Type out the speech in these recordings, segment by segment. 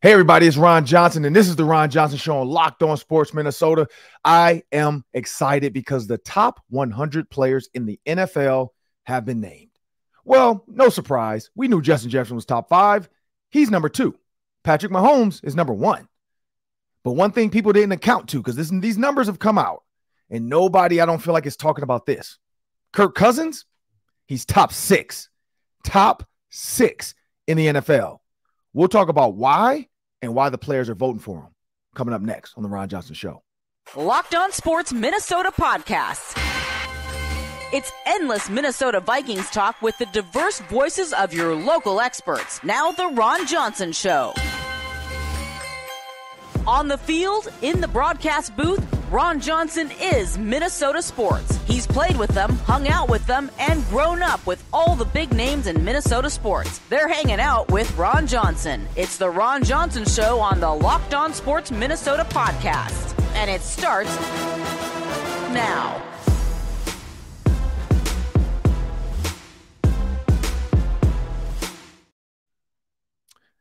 Hey, everybody, it's Ron Johnson, and this is the Ron Johnson Show on Locked On Sports Minnesota. I am excited because the top 100 players in the NFL have been named. Well, no surprise. We knew Justin Jefferson was top 5. He's number 2. Patrick Mahomes is number 1. But one thing people didn't account to, because these numbers have come out, and nobody, I don't feel like, is talking about this. Kirk Cousins, he's top 6. Top 6 in the NFL. We'll talk about why and why the players are voting for him coming up next on the Ron Johnson Show. Locked On Sports Minnesota Podcasts. It's endless Minnesota Vikings talk with the diverse voices of your local experts. Now the Ron Johnson Show. On the field, in the broadcast booth, Ron Johnson is Minnesota sports. He's played with them, hung out with them, and grown up with all the big names in Minnesota sports. They're hanging out with Ron Johnson. It's the Ron Johnson Show on the Locked On Sports Minnesota podcast. And it starts now.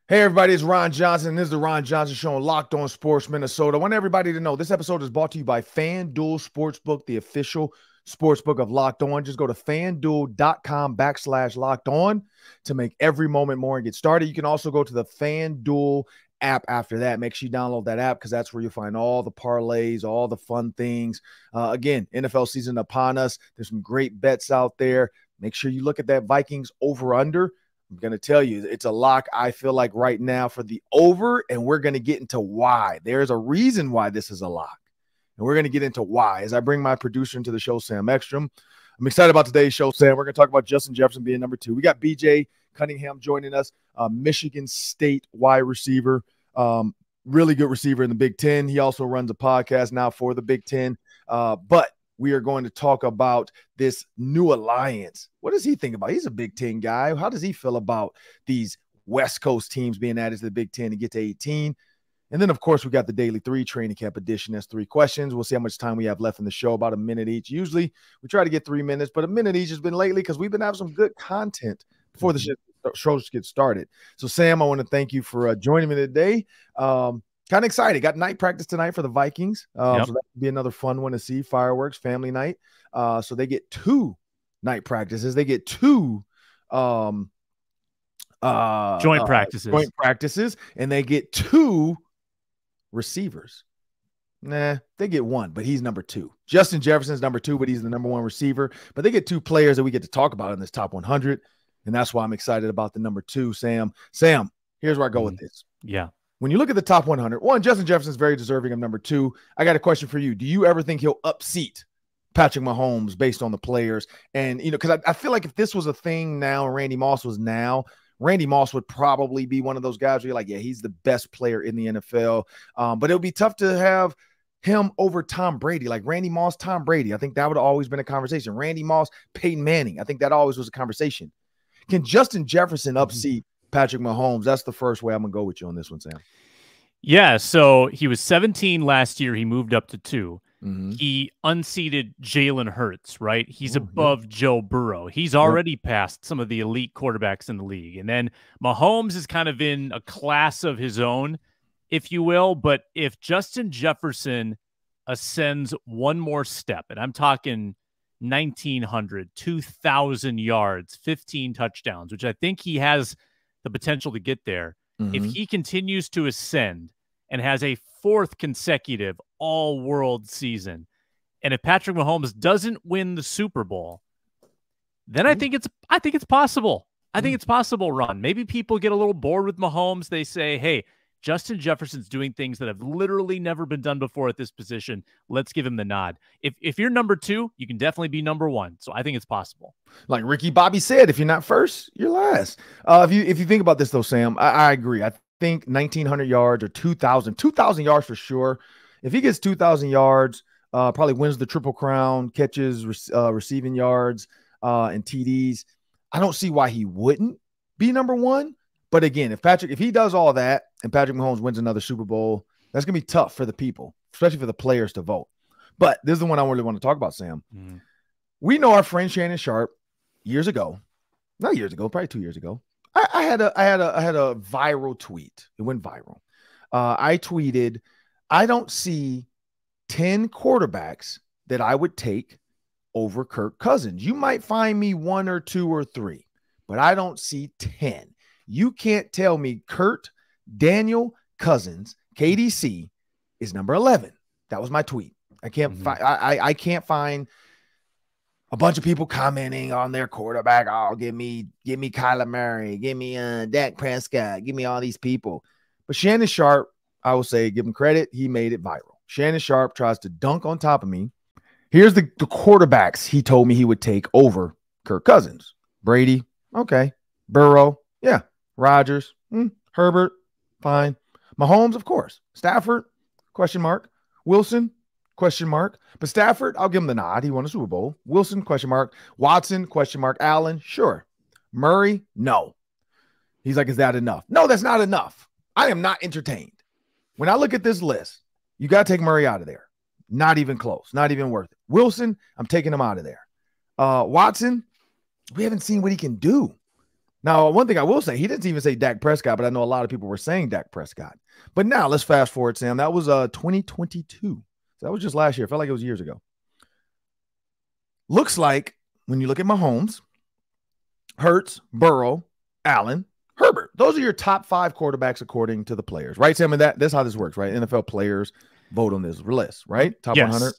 Hey, everybody, it's Ron Johnson. This is the Ron Johnson Show on Locked On Sports Minnesota. I want everybody to know this episode is brought to you by FanDuel Sportsbook, the official sportsbook of Locked On. Just go to FanDuel.com/Locked On to make every moment more and get started. You can also go to the FanDuel app after that. Make sure you download that app because that's where you'll find all the parlays, all the fun things. Again, NFL season upon us. There's some great bets out there. Make sure you look at that Vikings over-under. I'm going to tell you, it's a lock, I feel like, right now for the over, and we're going to get into why. There's a reason why this is a lock, and we're going to get into why. As I bring my producer into the show, Sam Ekstrom, I'm excited about today's show, Sam. We're going to talk about Justin Jefferson being number 2. We got BJ Cunningham joining us, Michigan State wide receiver, really good receiver in the Big Ten. He also runs a podcast now for the Big Ten, but we are going to talk about this new alliance. What does he think about? He's a Big Ten guy. How does he feel about these West Coast teams being added to the Big Ten to get to 18? And then, of course, we got the Daily 3 training camp edition. That's 3 questions. We'll see how much time we have left in the show, about a minute each. Usually we try to get 3 minutes, but a minute each has been lately because we've been having some good content before the show gets started. So, Sam, I want to thank you for joining me today. Kind of excited. Got night practice tonight for the Vikings. So that will be another fun one to see. Fireworks, family night. So they get 2 night practices. They get 2 joint practices, and they get 2 receivers. Nah, they get 1, but he's number 2. Justin Jefferson's number 2, but he's the number 1 receiver. But they get 2 players that we get to talk about in this top 100, and that's why I'm excited about the number 2, Sam. Sam, here's where I go with this. Yeah. When you look at the top 100, one, Justin Jefferson is very deserving of number 2. I got a question for you. Do you ever think he'll upseat Patrick Mahomes based on the players? And, you know, because I feel like if this was a thing now and Randy Moss was now, Randy Moss would probably be one of those guys where you're like, yeah, he's the best player in the NFL. But it would be tough to have him over Tom Brady, like Randy Moss, Tom Brady. I think that would have always been a conversation. Randy Moss, Peyton Manning. I think that always was a conversation. Can Justin Jefferson upseat Patrick Mahomes? That's the first way I'm going to go with you on this one, Sam. Yeah, so he was 17 last year. He moved up to 2. Mm-hmm. He unseated Jalen Hurts, right? He's above Joe Burrow. He's already passed some of the elite quarterbacks in the league. And then Mahomes is kind of in a class of his own, if you will. But if Justin Jefferson ascends one more step, and I'm talking 1,900, 2,000 yards, 15 touchdowns, which I think he has the potential to get there. If he continues to ascend and has a 4th consecutive all-world season, and if Patrick Mahomes doesn't win the Super Bowl, then I think it's possible. I think it's possible, Ron. Maybe people get a little bored with Mahomes. They say, hey, Justin Jefferson's doing things that have literally never been done before at this position. Let's give him the nod. If you're number 2, you can definitely be number 1. So I think it's possible. Like Ricky Bobby said, if you're not first, you're last. If you think about this, though, Sam, I agree. I think 1,900 yards or 2,000 yards for sure. If he gets 2,000 yards, probably wins the Triple Crown, catches receiving yards and TDs. I don't see why he wouldn't be number 1. But again, if he does all that and Patrick Mahomes wins another Super Bowl, that's going to be tough for the people, especially for the players to vote. But this is the one I really want to talk about, Sam. We know our friend Shannon Sharp years ago, not years ago, probably 2 years ago, I had a viral tweet. It went viral. I tweeted, I don't see 10 quarterbacks that I would take over Kirk Cousins. You might find me 1 or 2 or 3, but I don't see 10. You can't tell me Kurt Daniel Cousins, KDC, is number 11. That was my tweet. I can't I can't find a bunch of people commenting on their quarterback. Oh, give me Kyler Murray, give me Dak Prescott, give me all these people. But Shannon Sharp, I will say, give him credit. He made it viral. Shannon Sharp tries to dunk on top of me. Here's the quarterbacks he told me he would take over Kirk Cousins. Brady, okay. Burrow, yeah. Rodgers, Herbert, fine. Mahomes, of course. Stafford, question mark. Wilson, question mark. But Stafford, I'll give him the nod. He won a Super Bowl. Wilson, question mark. Watson, question mark. Allen, sure. Murray, no. He's like, is that enough? No, that's not enough. I am not entertained. When I look at this list, you got to take Murray out of there. Not even close. Not even worth it. Wilson, I'm taking him out of there. Watson, we haven't seen what he can do. Now, one thing I will say, he didn't even say Dak Prescott, but I know a lot of people were saying Dak Prescott. But now let's fast forward, Sam. That was 2022. So that was just last year. It felt like it was years ago. Looks like when you look at Mahomes, Hurts, Burrow, Allen, Herbert, those are your top 5 quarterbacks according to the players, right, Sam? And that's how this works, right? NFL players vote on this list, right? Top 100.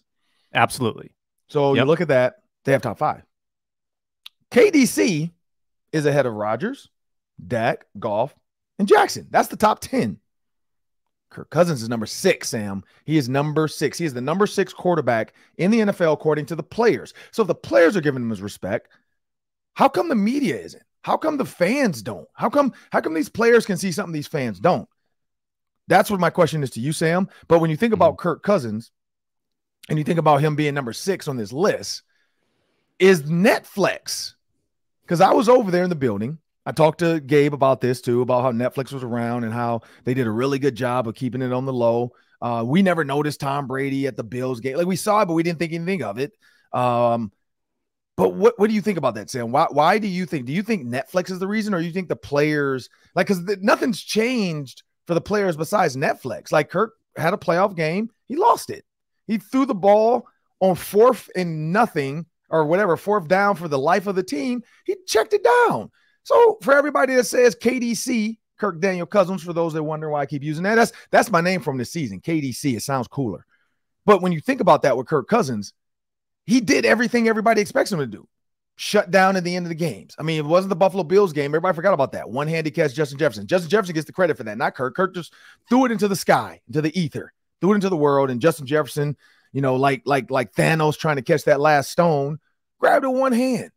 Absolutely. So you look at that, they have top 5. KDC is ahead of Rodgers, Dak, Goff, and Jackson. That's the top 10. Kirk Cousins is number 6, Sam. He is number 6. He is the number 6 quarterback in the NFL according to the players. So if the players are giving him his respect, how come the media isn't? How come the fans don't? How come these players can see something these fans don't? That's what my question is to you, Sam. But when you think about Kirk Cousins and you think about him being number 6 on this list, is Netflix, because I was over there in the building. I talked to Gabe about this too, about how Netflix was around and how they did a really good job of keeping it on the low. We never noticed Tom Brady at the Bills game. Like, we saw it, but we didn't think anything of it. But what do you think about that, Sam? Why do you think Netflix is the reason, or you think the players, like, because nothing's changed for the players besides Netflix? Like, Kirk had a playoff game. He lost it. He threw the ball on 4th and nothing, or whatever, 4th down for the life of the team. He checked it down. So for everybody that says KDC, Kirk Daniel Cousins, for those that wonder why I keep using that, that's my name from this season, KDC. It sounds cooler. But when you think about that with Kirk Cousins, he did everything everybody expects him to do. Shut down at the end of the games. I mean, it wasn't the Buffalo Bills game. Everybody forgot about that. One-handed catch, Justin Jefferson. Justin Jefferson gets the credit for that, not Kirk. Kirk just threw it into the sky, into the ether, threw it into the world, and Justin Jefferson, you know, like Thanos trying to catch that last stone, grabbed it with one hand.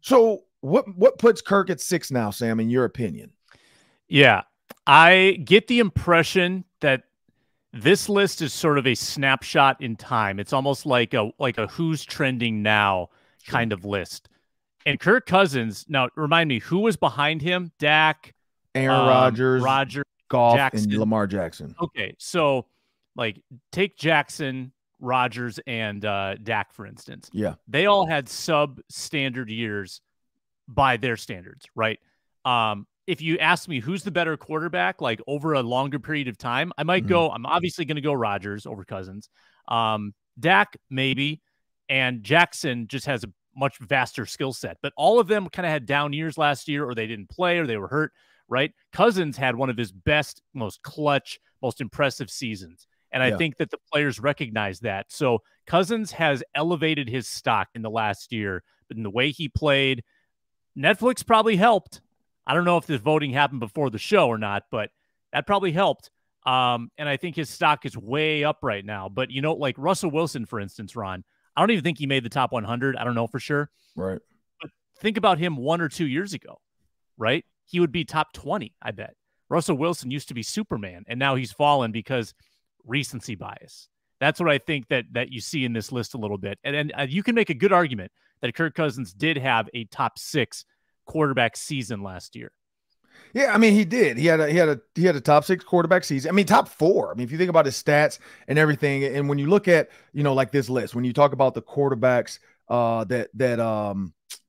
So what puts Kirk at 6 now, Sam, in your opinion? Yeah, I get the impression that this list is sort of a snapshot in time. It's almost like a who's trending now kind of list. And Kirk Cousins, now remind me, who was behind him? Dak, Aaron Rodgers, Goff, Jackson, and Lamar Jackson. Okay, so like take Jackson, Rodgers, and Dak, for instance. Yeah. They all had substandard years by their standards, right? If you ask me who's the better quarterback, like over a longer period of time, I might go, I'm obviously going to go Rodgers over Cousins. Dak, maybe. And Jackson just has a much vaster skill set. But all of them kind of had down years last year, or they didn't play, or they were hurt, right? Cousins had one of his best, most clutch, most impressive seasons. And I think that the players recognize that. So Cousins has elevated his stock in the last year, but in the way he played, Netflix probably helped. I don't know if this voting happened before the show or not, but that probably helped. And I think his stock is way up right now. But, you know, like Russell Wilson, for instance, Ron, I don't even think he made the top 100. I don't know for sure. Right. But think about him 1 or 2 years ago, right? He would be top 20, I bet. Russell Wilson used to be Superman, and now he's fallen because recency bias. That's what I think that you see in this list a little bit. And you can make a good argument that Kirk Cousins did have a top 6 quarterback season last year. Yeah, I mean, he did. He had a top 6 quarterback season. I mean, top 4. I mean, if you think about his stats and everything, and when you look at, you know, like this list, when you talk about the quarterbacks that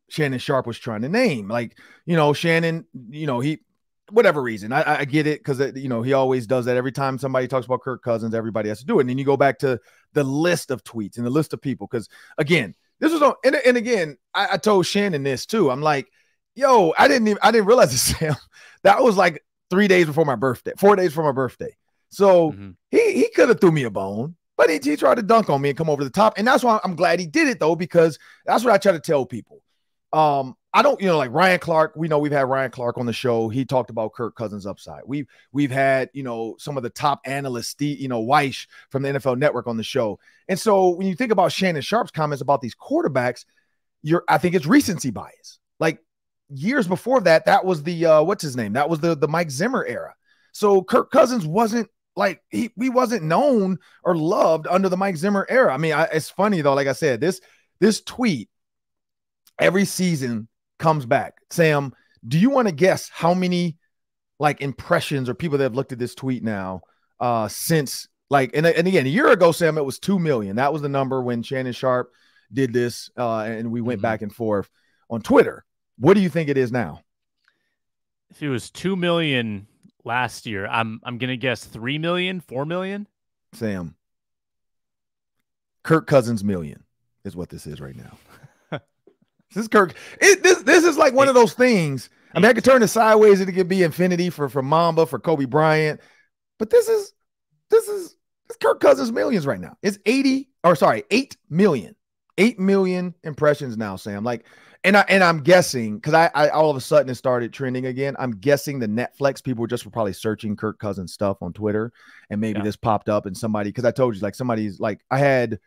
Shannon Sharpe was trying to name. Like, Shannon, he, whatever reason, I get it, because, he always does that. Every time somebody talks about Kirk Cousins, everybody has to do it. And then you go back to the list of tweets and the list of people, because, again, this was on, and again, I told Shannon this too. I'm like, yo, I didn't realize this, Sam. That was like 3 days before my birthday, 4 days before my birthday. So he could have threw me a bone, but he tried to dunk on me and come over the top. And that's why I'm glad he did it, though, because that's what I try to tell people. I don't, like Ryan Clark, we know we've had Ryan Clark on the show. He talked about Kirk Cousins' upside. We've had, some of the top analysts, Weish from the NFL Network on the show. And so when you think about Shannon Sharpe's comments about these quarterbacks, I think it's recency bias. Like years before that, that was the, what's his name? That was the Mike Zimmer era. So Kirk Cousins wasn't like, he wasn't known or loved under the Mike Zimmer era. I mean, it's funny though. Like I said, this tweet every season comes back. Sam, do you want to guess how many like impressions or people that have looked at this tweet now since like, and again, a year ago, Sam, it was 2 million. That was the number when Shannon Sharpe did this and we went back and forth on Twitter. What do you think it is now? If it was 2 million last year, I'm going to guess 3 million, 4 million. Sam, Kirk Cousins million is what this is right now. This is Kirk. This is like one of those things. I mean, I could turn it sideways and it could be infinity for Mamba, for Kobe Bryant, but this is Kirk Cousins millions right now. It's 8 million. 8 million impressions now, Sam. Like, and I'm guessing, because I all of a sudden it started trending again. I'm guessing the Netflix people were probably searching Kirk Cousins stuff on Twitter, and maybe this popped up and somebody, because I told you, like, somebody's like, I had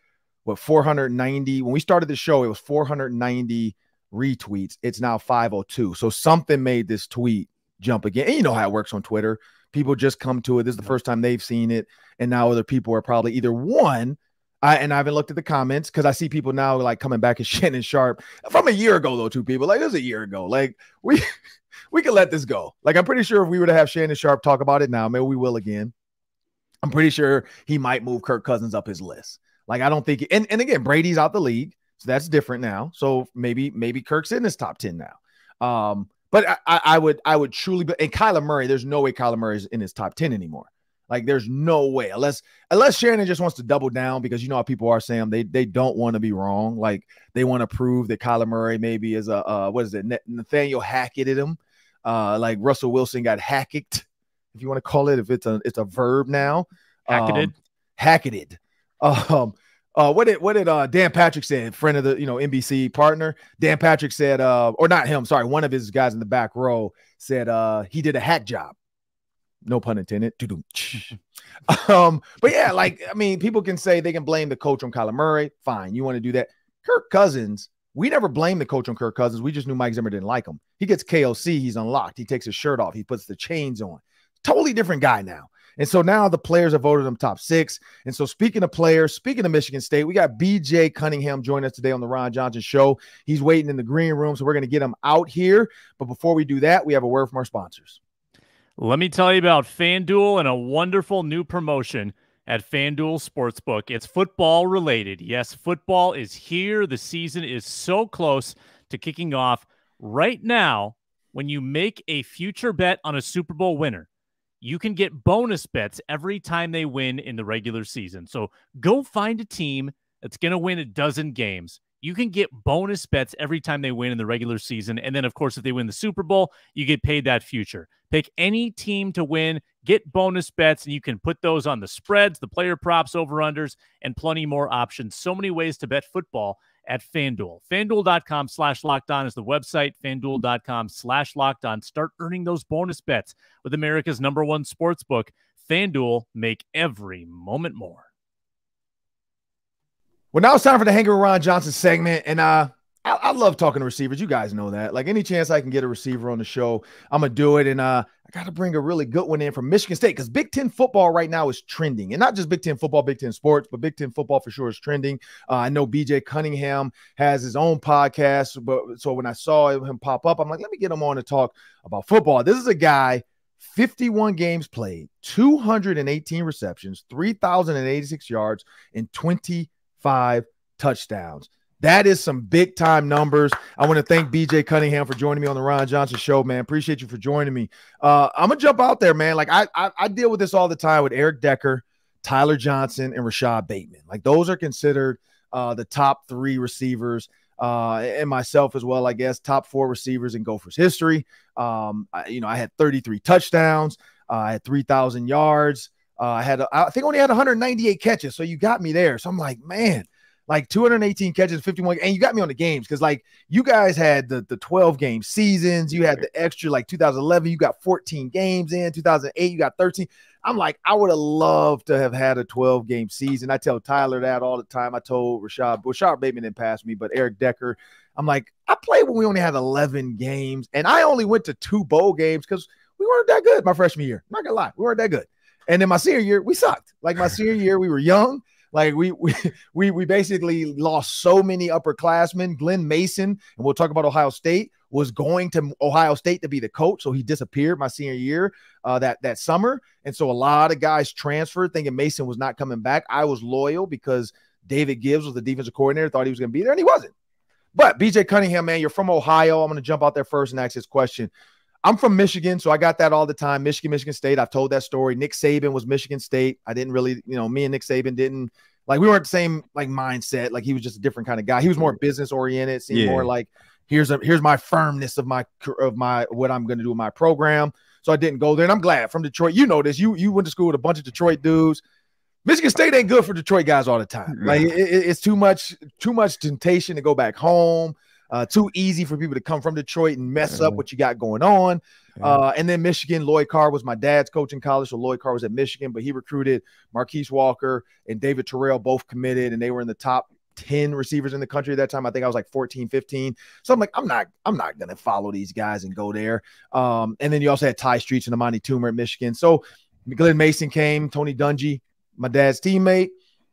490 when we started the show. It was 490 retweets. It's now 502. So something made this tweet jump again. And you know how it works on Twitter. People just come to it. This is the first time they've seen it, and now other people are probably either one. And I haven't looked at the comments because I see people now like coming back as Shannon Sharpe from a year ago, though. Two people like, it was a year ago. Like we can let this go. Like, I'm pretty sure if we were to have Shannon Sharpe talk about it now, maybe we will again. I'm pretty sure he might move Kirk Cousins up his list. Like, I don't think, and again, Brady's out the league, so that's different now. So maybe Kirk's in his top 10 now. But I would truly, and Kyler Murray, there's no way Kyler Murray is in his top 10 anymore. Like, there's no way, unless Shannon just wants to double down, because you know how people are, Sam. They don't want to be wrong. Like, they want to prove that Kyler Murray maybe is Nathaniel Hackett at him. Like Russell Wilson got hacked, if you want to call it, if it's a verb now. Hacketted. What did Dan Patrick said, friend of the NBC partner? Dan Patrick said, or not him, sorry, one of his guys in the back row said he did a hack job. No pun intended. But yeah, like, I mean, people can say they can blame the coach on Kyler Murray. Fine, you want to do that. Kirk Cousins, we never blamed the coach on Kirk Cousins. We just knew Mike Zimmer didn't like him. He gets KOC, he's unlocked. He takes his shirt off. He puts the chains on. Totally different guy now. And so now the players have voted him top 6. And so speaking of players, speaking of Michigan State, we got BJ Cunningham joining us today on the Ron Johnson Show. He's waiting in the green room, so we're going to get him out here. But before we do that, we have a word from our sponsors. Let me tell you about FanDuel and a wonderful new promotion at FanDuel Sportsbook. It's football related. Yes, football is here. The season is so close to kicking off. Right now, when you make a future bet on a Super Bowl winner, you can get bonus bets every time they win in the regular season. So go find a team that's going to win a dozen games. You can get bonus bets every time they win in the regular season. And then, of course, if they win the Super Bowl, you get paid that future. Pick any team to win, get bonus bets, and you can put those on the spreads, the player props, over-unders, and plenty more options. So many ways to bet football at FanDuel. FanDuel.com/lockedon is the website. FanDuel.com/lockedon. Start earning those bonus bets with America's #1 sportsbook. FanDuel, make every moment more. Well, now it's time for the Hanging with Ron Johnson segment, and I love talking to receivers. You guys know that. Like, any chance I can get a receiver on the show, I'm going to do it. And I got to bring a really good one in from Michigan State, because Big Ten football right now is trending. And not just Big Ten football, Big Ten sports, but Big Ten football for sure is trending. I know BJ Cunningham has his own podcast. So when I saw him pop up, I'm like, let me get him on to talk about football. This is a guy, 51 games played, 218 receptions, 3,086 yards, and 25 touchdowns. That is some big time numbers. I want to thank BJ Cunningham for joining me on the Ron Johnson Show, man. Appreciate you for joining me. I'm gonna jump out there, man. Like I deal with this all the time with Eric Decker, Tyler Johnson, and Rashad Bateman. Like those are considered the top 3 receivers, and myself as well, I guess, top 4 receivers in Gophers history. I had 33 touchdowns. I had 3,000 yards. I think only had 198 catches. So you got me there. So I'm like, man, like 218 catches, 51. And you got me on the games because like you guys had the 12 game seasons. You had the extra like 2011. You got 14 games in 2008. You got 13. I'm like, I would have loved to have had a 12 game season. I tell Tyler that all the time. I told Rashad Bateman didn't pass me, but Eric Decker, I'm like, I played when we only had 11 games and I only went to 2 bowl games because we weren't that good my freshman year. I'm not gonna lie, we weren't that good. And then my senior year, we sucked. Like my senior year, we were young. Like we basically lost so many upperclassmen. Glenn Mason, and we'll talk about Ohio State, was going to Ohio State to be the coach. So he disappeared my senior year that summer. And so a lot of guys transferred thinking Mason was not coming back. I was loyal because David Gibbs was the defensive coordinator, thought he was going to be there, and he wasn't. But BJ Cunningham, man, you're from Ohio. I'm going to jump out there first and ask this question. I'm from Michigan, so I got that all the time. Michigan State. I've told that story. Nick Saban was Michigan State. I didn't really, me and Nick Saban didn't like, we weren't the same like mindset. Like he was just a different kind of guy. He was more business oriented. Seemed more like here's my firmness of my what I'm going to do with my program. So I didn't go there, and I'm glad. From Detroit, you know this. You went to school with a bunch of Detroit dudes. Michigan State ain't good for Detroit guys all the time. Like it's too much temptation to go back home. Too easy for people to come from Detroit and mess up what you got going on. And then Michigan, Lloyd Carr was my dad's coach in college. So Lloyd Carr was at Michigan, but he recruited Marquise Walker and David Terrell, both committed, and they were in the top 10 receivers in the country at that time. I think I was like 14, 15. So I'm like, I'm not going to follow these guys and go there. And then you also had Ty Streets and Amani Toomer at Michigan. So Glenn Mason came, Tony Dungy, my dad's teammate.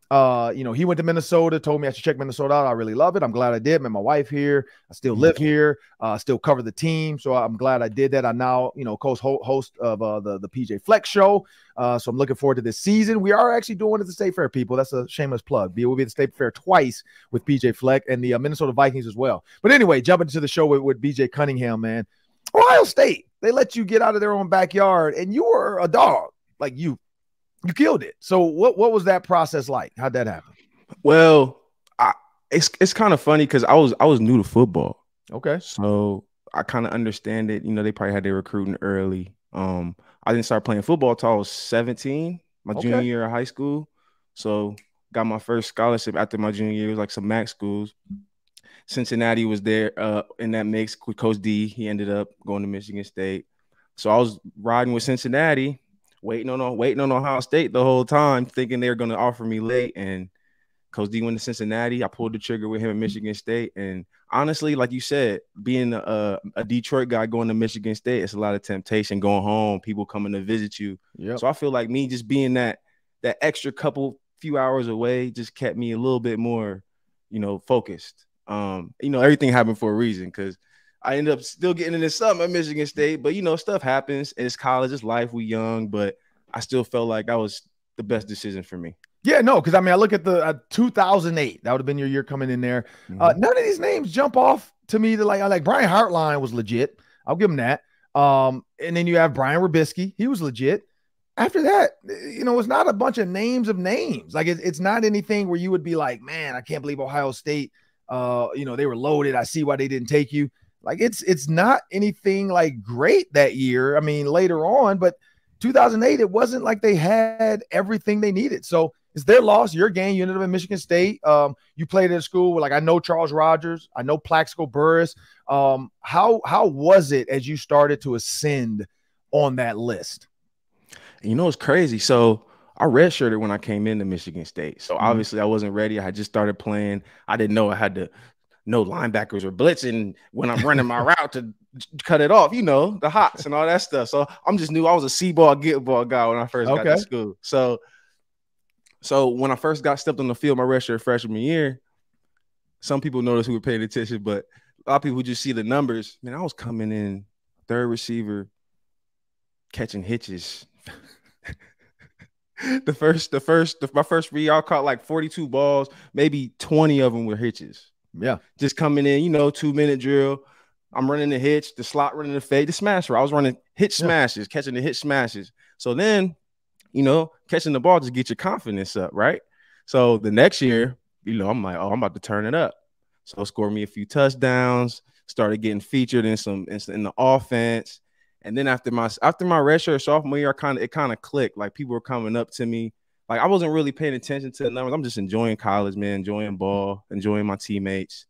He went to Minnesota, told me I should check Minnesota out. I really love it. I'm glad I did. Met my wife here. I still live here, still cover the team. So I'm glad I did that. I'm now, host of the PJ Flex show. So I'm looking forward to this season. We are actually doing it at the State Fair, people. That's a shameless plug. We'll be at the State Fair twice with PJ Fleck and the Minnesota Vikings as well. But anyway, jumping into the show with BJ Cunningham, man. Ohio State, they let you get out of their own backyard, and you were a dog. Like you killed it. So what was that process like? How'd that happen? Well, it's kind of funny because I was new to football. Okay. So I kind of understand it. They probably had their recruiting early. I didn't start playing football until I was 17, my junior year of high school. So got my first scholarship after my junior year. It was like some MAC schools. Cincinnati was there in that mix with Coach D. He ended up going to Michigan State. So I was riding with Cincinnati, waiting on Ohio State the whole time, thinking they were going to offer me late. And Coach D went to Cincinnati. I pulled the trigger with him at Michigan State. And honestly, like you said, being a Detroit guy going to Michigan State, it's a lot of temptation going home, people coming to visit you. Yep. So I feel like me just being that extra few hours away just kept me a little bit more, focused. Everything happened for a reason because I ended up still getting into something at Michigan State, but stuff happens. It's college, it's life. We young, but I still felt like that was the best decision for me. Yeah, no, because I look at the 2008. That would have been your year coming in there. None of these names jump off to me. Like Brian Hartline was legit. I'll give him that. And then you have Brian Robisky. He was legit. After that, it's not a bunch of names of names. Like it's not anything where you would be like, man, I can't believe Ohio State. They were loaded. I see why they didn't take you. Like it's not anything like great that year. Later on, but 2008, it wasn't like they had everything they needed. So it's their loss, your game. You ended up in Michigan State. You played at a school where, I know Charles Rogers. I know Plaxico Burress. How was it as you started to ascend on that list? It's crazy. So I redshirted when I came into Michigan State. So obviously I wasn't ready. I had just started playing. I didn't know I had to know linebackers were blitzing when I'm running my route to cut it off, the hots and all that stuff. So I'm just new. I was a see-ball, get-ball guy when I first got to school. So when I first got stepped on the field my redshirt freshman year, some people noticed who were paying attention, but a lot of people just see the numbers. Man, I was coming in third receiver, catching hitches. My first read, I caught like 42 balls, maybe 20 of them were hitches. Yeah. Just coming in, 2-minute drill. I'm running the hitch, the slot running the fade, the smash. I was running hitch smashes, catching the hitch smashes. So then, catching the ball just get your confidence up, right? So the next year, I'm like, oh, I'm about to turn it up. So scored me a few touchdowns, started getting featured in the offense. And then after my redshirt sophomore year, it kind of clicked. Like people were coming up to me. Like I wasn't really paying attention to the numbers. I'm just enjoying college, man, enjoying ball, enjoying my teammates.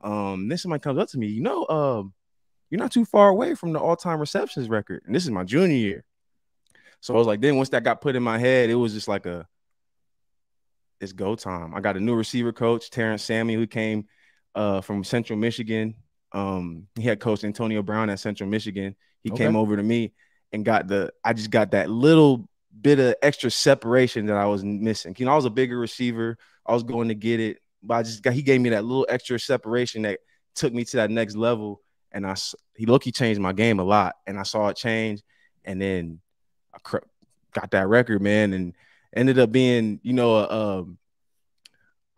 Then somebody comes up to me, you're not too far away from the all-time receptions record. And this is my junior year. So I was like, then once that got put in my head, it was just like it's go time. I got a new receiver coach, Terrence Sammy, who came from Central Michigan. He had coached Antonio Brown at Central Michigan. He came over to me and I just got that little bit of extra separation that I was missing. I was a bigger receiver. I was going to get it, but he gave me that little extra separation that took me to that next level. And he changed my game a lot, and I saw it change. And then I got that record, man, and ended up being, a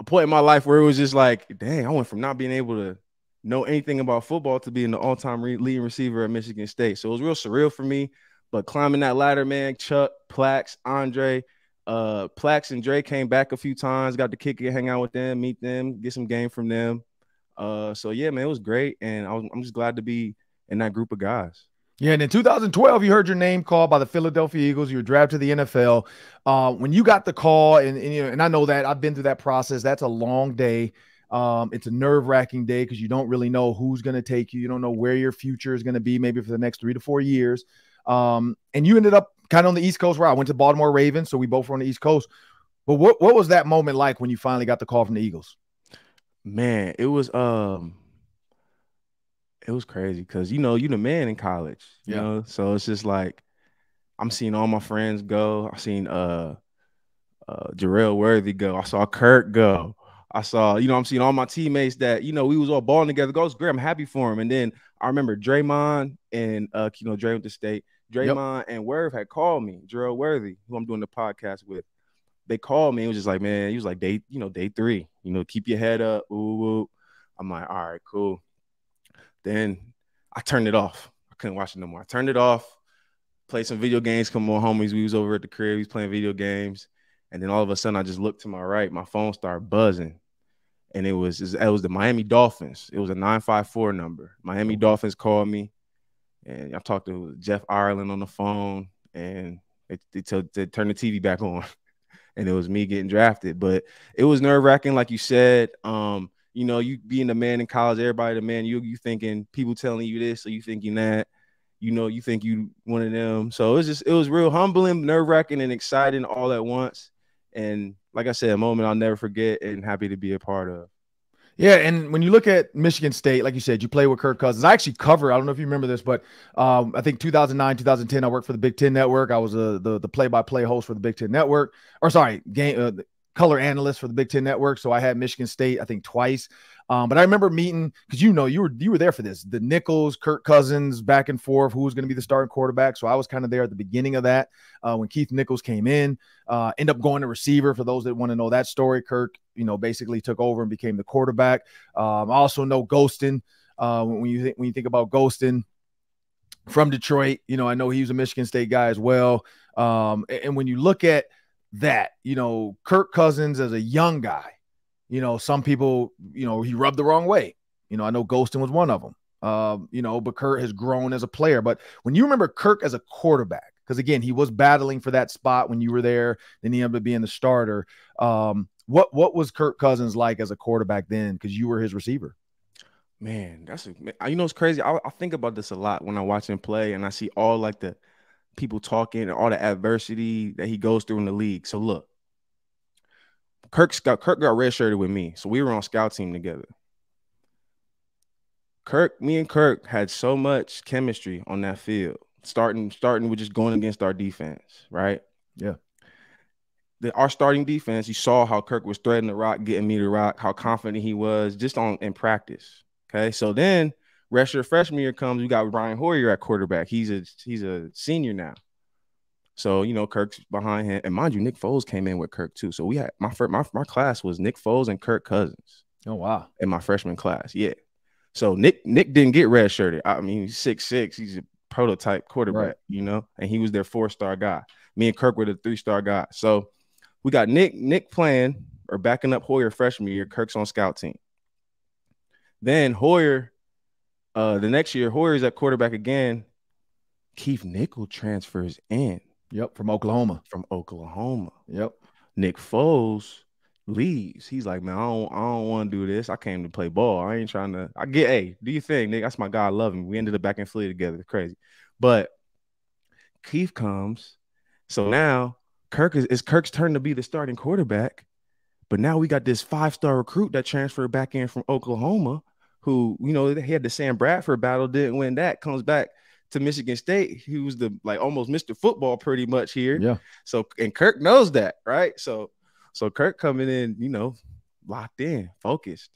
point in my life where it was just like, dang, I went from not being able to know anything about football to being the all-time leading receiver at Michigan State. So it was real surreal for me. But climbing that ladder, man, Chuck, Plax, Andre, Plax and Dre came back a few times, got to kick it, hang out with them, meet them, get some game from them. So yeah, man, it was great, and I'm just glad to be in that group of guys. Yeah, and in 2012, you heard your name called by the Philadelphia Eagles. You were drafted to the NFL. When you got the call, and I know that I've been through that process. That's a long day. It's a nerve-wracking day because you don't really know who's going to take you. You don't know where your future is going to be, maybe for the next 3 to 4 years. And you ended up kind of on the East Coast, where I went to Baltimore Ravens, so we both were on the East Coast. But what was that moment like when you finally got the call from the Eagles? Man, it was crazy because you the man in college, you know. So it's just like I'm seeing all my friends go. I seen Jarrell Worthy go. I saw Kirk go. I saw, I'm seeing all my teammates that, we was all balling together. Goes great. I'm happy for him. And then I remember Draymond and Dre with the state. Draymond and Worth had called me, Jarrell Worthy, who I'm doing the podcast with. They called me. It was just like, man, he was like, day 3, keep your head up. Ooh. I'm like, all right, cool. Then I turned it off. I couldn't watch it no more. I turned it off, played some video games, come on, homies. We was over at the crib. We was playing video games. And then all of a sudden, I just looked to my right. My phone started buzzing. And it was the Miami Dolphins. It was a 954 number. Miami Dolphins called me. And I talked to Jeff Ireland on the phone. And they turned the TV back on. And it was me getting drafted. But it was nerve-wracking, like you said. You being the man in college, everybody the man, you thinking people telling you this, or you thinking that, you think you one of them. So it was real humbling, nerve-wracking, and exciting all at once. And like I said, a moment I'll never forget and happy to be a part of. Yeah, and when you look at Michigan State, like you said, you play with Kirk Cousins. I actually covered, I don't know if you remember this, but I think 2009, 2010, I worked for the Big Ten Network. I was the play-by-play host for the Big Ten Network. Color analyst for the Big Ten Network. So I had Michigan State, I think, twice. But I remember meeting, because you were there for this, the Nichols, Kirk Cousins, back and forth, who was going to be the starting quarterback. So I was kind of there at the beginning of that when Keith Nichols came in, end up going to receiver. For those that want to know that story, Kirk, basically took over and became the quarterback. I also know Ghostin. When you think about Ghostin from Detroit, I know he was a Michigan State guy as well. And when you look at that, Kirk Cousins as a young guy, some people, he rubbed the wrong way. I know Ghostin was one of them, but Kirk has grown as a player. But when you remember Kirk as a quarterback, because again, he was battling for that spot when you were there, then he ended up being the starter. What was Kirk Cousins like as a quarterback then? Because you were his receiver. Man, it's crazy. I think about this a lot when I watch him play, and I see all like the people talking and all the adversity that he goes through in the league. So look, Kirk got redshirted with me, so we were on scout team together. Me and Kirk had so much chemistry on that field, starting with just going against our defense, right? Yeah. Our starting defense, you saw how Kirk was threading the rock, getting me the rock, how confident he was just in practice. Okay, so then redshirt freshman year comes, we got Brian Hoyer at quarterback. He's a senior now. So, Kirk's behind him. And mind you, Nick Foles came in with Kirk too. So we had my class was Nick Foles and Kirk Cousins. Oh, wow. In my freshman class. Yeah. So Nick didn't get redshirted. I mean, he's 6'6". He's a prototype quarterback, Right. and he was their 4-star guy. Me and Kirk were the 3-star guy. So we got Nick playing or backing up Hoyer freshman year. Kirk's on scout team. Then Hoyer, the next year, Hoyer's at quarterback again. Keith Nickel transfers in. Yep, from Oklahoma. Yep. Nick Foles leaves. He's like, man, I don't want to do this. I came to play ball. I ain't trying to. Hey, do you think, Nick? That's my guy. I love him. We ended up back in Philly together. It's crazy. But Keith comes. So now it's Kirk's turn to be the starting quarterback. But now we got this 5-star recruit that transferred back in from Oklahoma, who, he had the Sam Bradford battle, didn't win that, comes back to Michigan State. He was the almost Mr. Football pretty much here. Yeah. So, and Kirk knows that, right? So Kirk coming in, locked in, focused.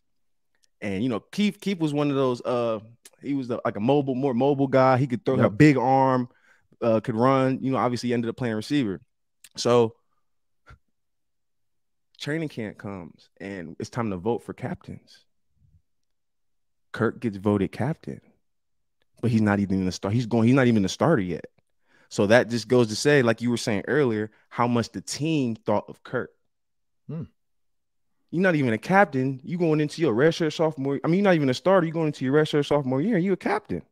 And, Keith was one of those, he was like a more mobile guy. He could throw a big arm, could run, obviously he ended up playing receiver. So training camp comes and it's time to vote for captains. Kirk gets voted captain, but he's not even in the start. He's not even the starter yet. So that just goes to say, like you were saying earlier, how much the team thought of Kirk. You're not even a captain. You going into your redshirt sophomore. I mean, you're not even a starter. You're going into your redshirt sophomore year. You're a captain.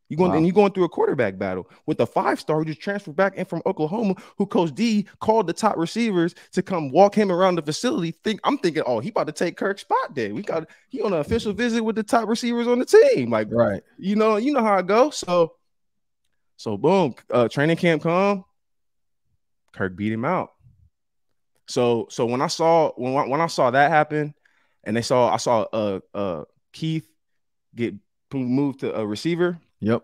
And you're going through a quarterback battle with a 5-star who just transferred back in from Oklahoma, who Coach D called the top receivers to come walk him around the facility. I'm thinking, oh, he about to take Kirk's spot there. He on an official visit with the top receivers on the team. Like, right. You know how it goes. So boom, training camp come. Kirk beat him out. So when I saw that happen, and I saw Keith get moved to a receiver. Yep.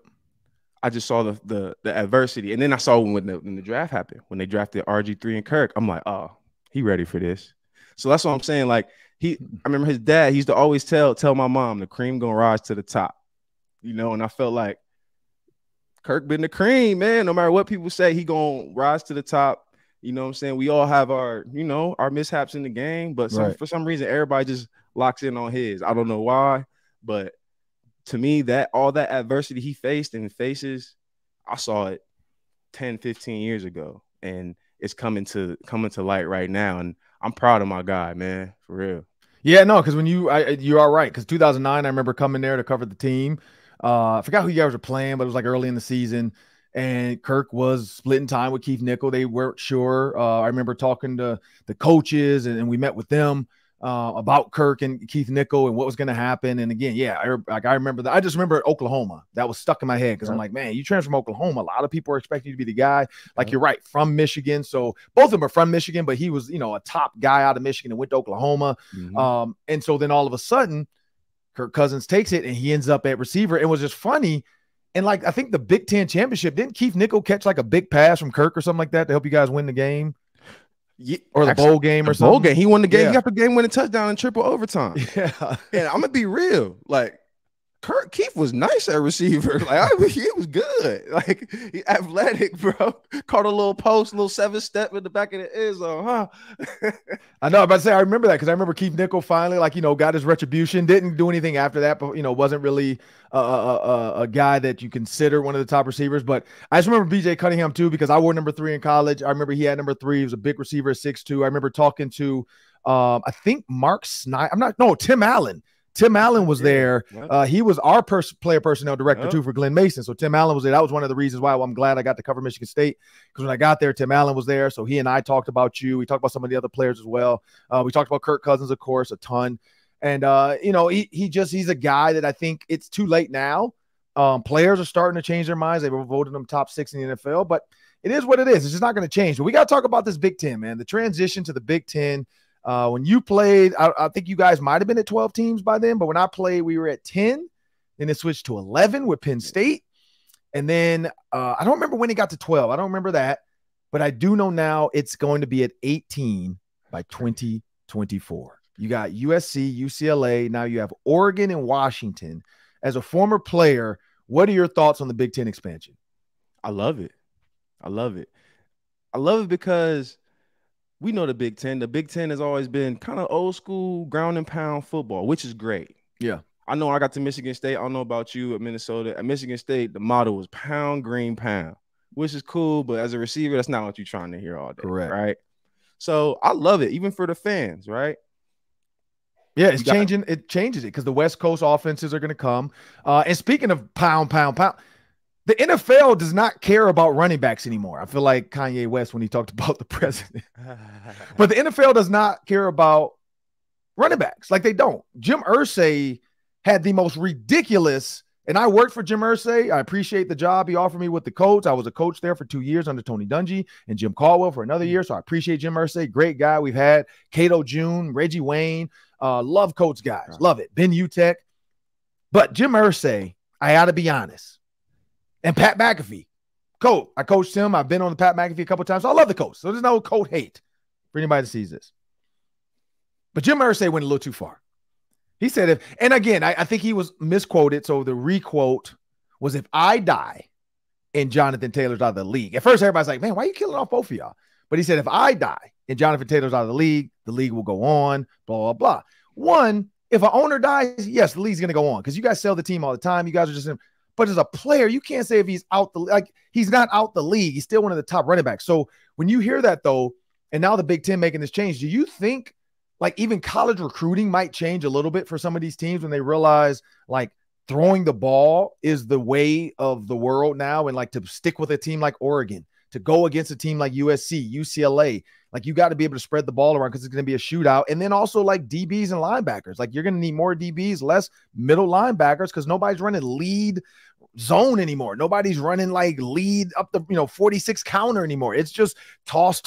I just saw the adversity. And then I saw when the draft happened, when they drafted RG3 and Kirk, I'm like, oh, he ready for this. So that's what I'm saying. Like I remember his dad, he used to always tell my mom, the cream gonna rise to the top. And I felt like Kirk been the cream, man. No matter what people say, he gonna rise to the top. You know what I'm saying? We all have our mishaps in the game, but for some reason, everybody just locks in on his. I don't know why, but to me, that all that adversity he faced and faces, I saw it 10, 15 years ago, and it's coming to light right now. And I'm proud of my guy, man, for real. Yeah, no, because when you are right. Because 2009, I remember coming there to cover the team. I forgot who you guys were playing, but it was like early in the season. And Kirk was splitting time with Keith Nickel. They weren't sure. I remember talking to the coaches, and we met with them about Kirk and Keith Nickel and what was going to happen. And again, I remember that. I just remember Oklahoma. That was stuck in my head because I'm like, man, you transfer from Oklahoma. A lot of people are expecting you to be the guy. Like you're right, from Michigan. So both of them are from Michigan, but he was, a top guy out of Michigan and went to Oklahoma. And so then all of a sudden, Kirk Cousins takes it and he ends up at receiver. It was just funny. And like, I think the Big Ten championship, didn't Keith Nickel catch like a big pass from Kirk or something like that to help you guys win the game? Yeah, or the bowl game or something. Bowl game. He won the game. Yeah. He got the game-winning touchdown in triple overtime. Yeah. And I'm gonna be real. Like Keith was nice at receiver. Like he was good. Like he athletic, bro. Caught a little post, little 7-step in the back of the end zone, huh? I know. I'm about to say I remember that because I remember Keith Nickel finally, got his retribution. Didn't do anything after that, but wasn't really a guy that you consider one of the top receivers. But I just remember BJ Cunningham too because I wore number 3 in college. I remember he had number 3. He was a big receiver at 6'2". I remember talking to I think Mark Snyder. Tim Allen. Tim Allen was there. He was our player personnel director too for Glenn Mason. So Tim Allen was there. That was one of the reasons why I'm glad I got to cover Michigan State, because when I got there, Tim Allen was there. So he and I talked about you. We talked about some of the other players as well. We talked about Kirk Cousins, of course, a ton. And he's a guy that I think it's too late now. Players are starting to change their minds. They were voting him top 6 in the NFL, but it is what it is. It's just not going to change. But we got to talk about this Big Ten, man. The transition to the Big Ten. When you played, I think you guys might have been at 12 teams by then, but when I played, we were at 10. Then it switched to 11 with Penn State. And then I don't remember when it got to 12. I don't remember that. But I do know now it's going to be at 18 by 2024. You got USC, UCLA. Now you have Oregon and Washington. As a former player, what are your thoughts on the Big Ten expansion? I love it. I love it because we know the Big Ten. The Big Ten has always been kind of old school ground and pound football, which is great. Yeah. I know I got to Michigan State. I don't know about you at Minnesota. At Michigan State, the motto was pound, green, pound, which is cool. But as a receiver, that's not what you're trying to hear all day. Correct. Right. So I love it, even for the fans. Right. Yeah, it's changing. It changes it because the West Coast offenses are going to come. And speaking of pound, the NFL does not care about running backs anymore. I feel like Kanye West when he talked about the president. But the NFL does not care about running backs. Like, they don't. Jim Irsay had the most ridiculous, and I worked for Jim Irsay. I appreciate the job he offered me with the Colts. I was a coach there for 2 years under Tony Dungy and Jim Caldwell for another year. So I appreciate Jim Irsay. Great guy. We've had Cato June, Reggie Wayne. Love Colts guys. Love it. Ben Utek. But Jim Irsay, I got to be honest. And Pat McAfee, Coach. I coached him. I've been on the Pat McAfee a couple of times. So I love the Colts. So there's no Colt hate for anybody that sees this. But Jim Irsay went a little too far. He said, and again, I think he was misquoted. So the requote was, if I die and Jonathan Taylor's out of the league. At first, everybody's like, man, why are you killing off both of y'all? But he said, if I die and Jonathan Taylor's out of the league will go on, blah, blah, blah. One, if an owner dies, yes, the league's going to go on because you guys sell the team all the time. You guys are just in. But as a player, you can't say if he's out he's not out the league. He's still one of the top running backs. So when you hear that, though, and now the Big Ten making this change, do you think like even college recruiting might change a little bit for some of these teams when they realize like throwing the ball is the way of the world now, and like to stick with a team like Oregon, to go against a team like USC, UCLA, like you got to be able to spread the ball around because it's going to be a shootout. And then also like DBs and linebackers, like you're going to need more DBs, less middle linebackers because nobody's running lead zone anymore. Nobody's running like lead up the 46 counter anymore. It's just toss,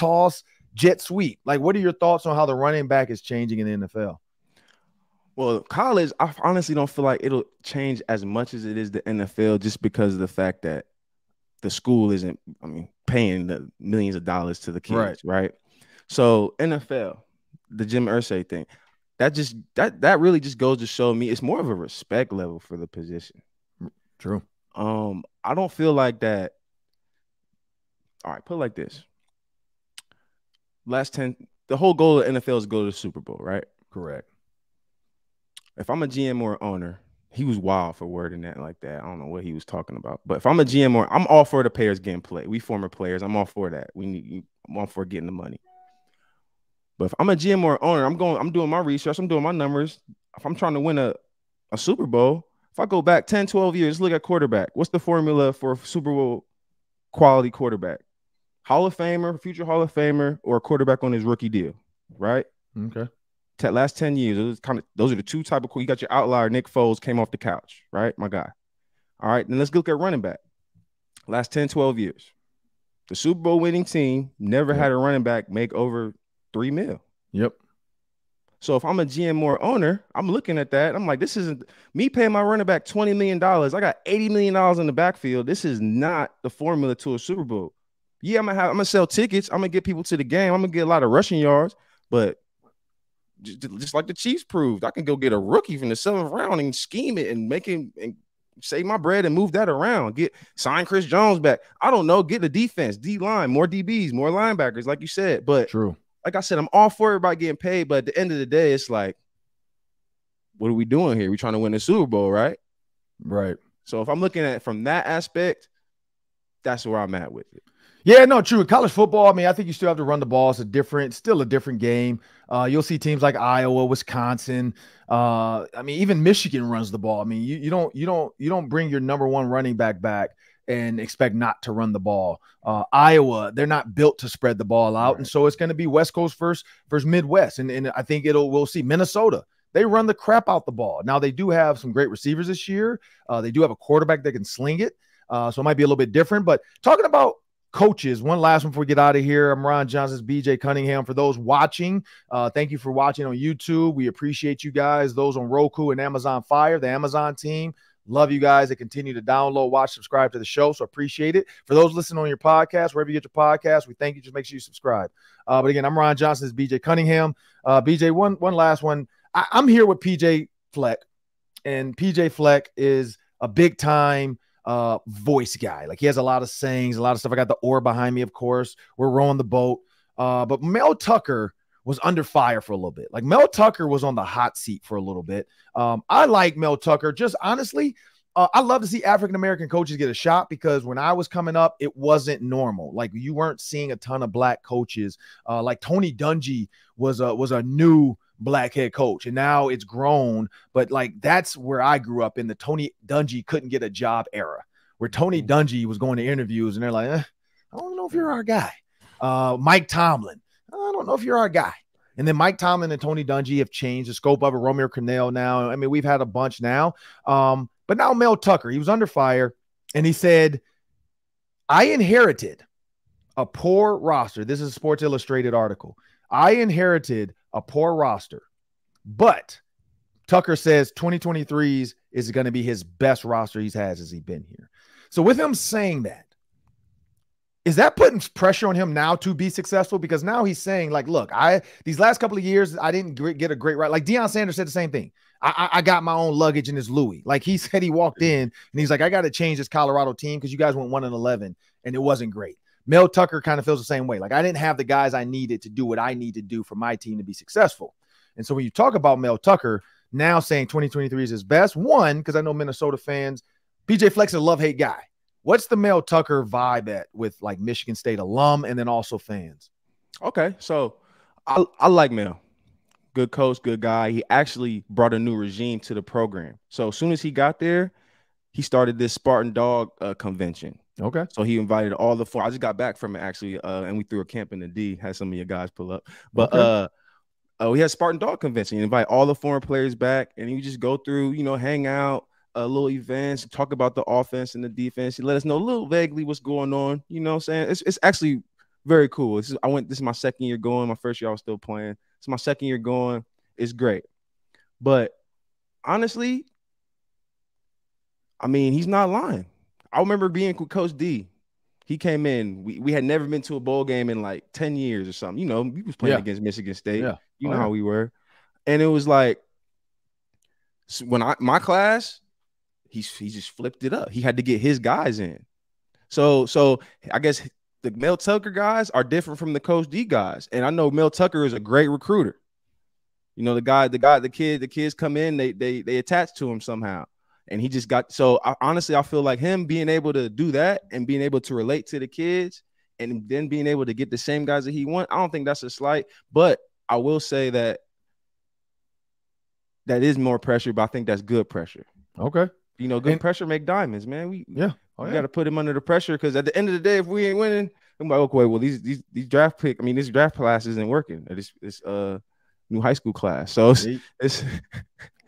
jet sweep. Like, what are your thoughts on how the running back is changing in the NFL? Well, college, I honestly don't feel like it'll change as much as it is the NFL, just because of the fact that the school isn't, paying the millions of dollars to the kids, right? So NFL, the Jim Irsay thing, that really just goes to show me it's more of a respect level for the position. True. I don't feel like that. All right, put it like this. The whole goal of NFL is to go to the Super Bowl, right? Correct. If I'm a GM or owner, he was wild for wording that like that. I don't know what he was talking about. But if I'm a GM or I'm all for the players getting played. We former players. I'm all for that. I'm all for getting the money. But if I'm a GM or owner, I'm doing my research. I'm doing my numbers. If I'm trying to win a Super Bowl, if I go back 10, 12 years, look at quarterback. What's the formula for a Super Bowl quality quarterback? Hall of Famer, future Hall of Famer, or a quarterback on his rookie deal, right? Okay. Last 10 years, those are the two type of. You got your outlier, Nick Foles, came off the couch, right? My guy. All right, then let's look at running back. Last 10, 12 years. The Super Bowl winning team never had a running back make over $3 million. Yep. So if I'm a GM or owner, I'm looking at that. I'm like, this isn't me paying my running back $20 million. I got $80 million in the backfield. This is not the formula to a Super Bowl. Yeah, I'm gonna sell tickets. I'm gonna get people to the game. I'm gonna get a lot of rushing yards, but just like the Chiefs proved, I can go get a rookie from the 7th round and scheme it and make him and save my bread and move that around. Sign Chris Jones back. I don't know. Get the defense, D-line, more DBs, more linebackers, like you said. But true. Like I said, I'm all for everybody getting paid. But at the end of the day, it's like, what are we doing here? We're trying to win the Super Bowl, right? Right. So if I'm looking at it from that aspect, that's where I'm at with it. Yeah, no, true. College football, I think you still have to run the ball. It's still a different game. You'll see teams like Iowa, Wisconsin. Even Michigan runs the ball. You don't bring your number one running back and expect not to run the ball. Iowa, they're not built to spread the ball out. Right. And so it's going to be West Coast versus Midwest. And I think we'll see Minnesota. They run the crap out the ball. Now they do have some great receivers this year. They do have a quarterback that can sling it. So it might be a little bit different, but talking about coaches, one last one before we get out of here. I'm Ron Johnson's BJ Cunningham. For those watching, thank you for watching on YouTube. We appreciate you guys. Those on Roku and Amazon Fire, the Amazon team, love you guys that continue to download, watch, subscribe to the show. So appreciate it. For those listening on your podcast, wherever you get your podcast, we thank you. Just make sure you subscribe. But again, I'm Ron Johnson's BJ Cunningham. BJ, one last one. I'm here with PJ Fleck, and PJ Fleck is a big time voice guy. Like he has a lot of sayings, a lot of stuff. I got the oar behind me, of course. We're rowing the boat. But Mel Tucker was under fire for a little bit. Like Mel Tucker was on the hot seat for a little bit. I like Mel Tucker. Just honestly, I love to see African-American coaches get a shot because when I was coming up, it wasn't normal. Like you weren't seeing a ton of black coaches. Like Tony Dungy was a new black head coach, and now it's grown. But like that's where I grew up in the Tony Dungy couldn't get a job era, where Tony Dungy was going to interviews and they're like, I don't know if you're our guy. Mike Tomlin, I don't know if you're our guy. And then Mike Tomlin and Tony Dungy have changed the scope of it. Romeo Crennel now. I mean, we've had a bunch now. But now Mel Tucker, he was under fire, and he said, I inherited a poor roster. This is a Sports Illustrated article. I inherited a poor roster, but Tucker says 2023's is going to be his best roster he's had as he's been here. So with him saying that, is that putting pressure on him now to be successful? Because now he's saying, like, look, these last couple of years, I didn't get a great right. Like Deion Sanders said the same thing. I got my own luggage in this Louis. Like he said, he walked in and he's like, I got to change this Colorado team because you guys went 1-11 and it wasn't great. Mel Tucker kind of feels the same way. Like I didn't have the guys I needed to do what I need to do for my team to be successful. And so when you talk about Mel Tucker now saying 2023 is his best, one, because I know Minnesota fans, BJ Flex is a love-hate guy. What's the Mel Tucker vibe with like Michigan State alum and then also fans? Okay, so I like Mel. Good coach, good guy. He actually brought a new regime to the program. So as soon as he got there, he started this Spartan Dog convention. Okay. So he invited all the four. I just got back from it actually, and we threw a camp in the D. Had some of your guys pull up. But we had Spartan Dog convention. You invite all the foreign players back, and you just go through, hang out, little events, talk about the offense and the defense. You let us know a little vaguely what's going on. You know what I'm saying? It's actually very cool. This is my second year going. My first year I was still playing. It's my second year going. It's great. But honestly, I mean, he's not lying. I remember being with Coach D. He came in. We had never been to a bowl game in like 10 years or something. We was playing against Michigan State. Yeah. You know how we were. And it was like, when my class, he just flipped it up. He had to get his guys in. So I guess the Mel Tucker guys are different from the Coach D guys. And I know Mel Tucker is a great recruiter. The kids come in, they attach to him somehow. And he just got, honestly, I feel like him being able to do that and being able to relate to the kids and then being able to get the same guys that he wants, I don't think that's a slight, but I will say that is more pressure, but I think that's good pressure. Okay. Good pressure make diamonds, man. We got to put him under the pressure because at the end of the day, if we ain't winning, I'm like, okay, well, these draft this draft class isn't working. This new high school class. So it's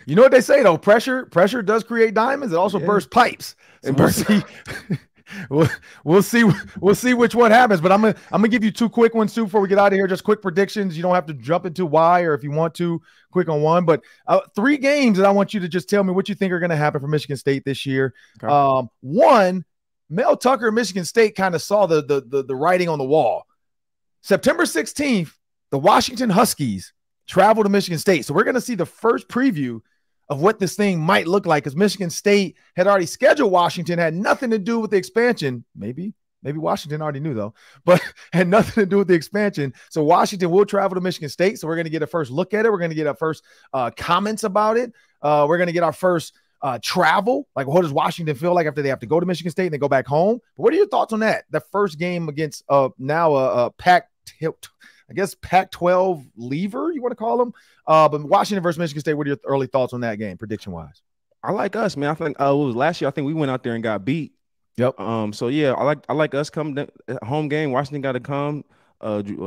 you know what they say though, pressure does create diamonds. It also bursts pipes. So we'll see which one happens. But I'm gonna give you two quick ones too before we get out of here. Just quick predictions. You don't have to jump into why, or if you want to, quick on one. But 3 games that I want you to just tell me what you think are going to happen for Michigan State this year. Okay. One, Mel Tucker, Michigan State kind of saw the writing on the wall. September 16th, the Washington Huskies travel to Michigan State. So we're going to see the first preview of what this thing might look like, because Michigan State had already scheduled Washington, had nothing to do with the expansion. Maybe Washington already knew though, but had nothing to do with the expansion. So Washington will travel to Michigan State. So we're going to get a first look at it. We're going to get our first comments about it. We're going to get our first travel. Like, what does Washington feel like after they have to go to Michigan State and they go back home? But what are your thoughts on that? The first game against Pac-12 lever, you want to call them? But Washington versus Michigan State, what are your early thoughts on that game, prediction-wise? I like us, man. I think it was last year. I think we went out there and got beat. Yep. So yeah, I like us coming home game. Washington got to come.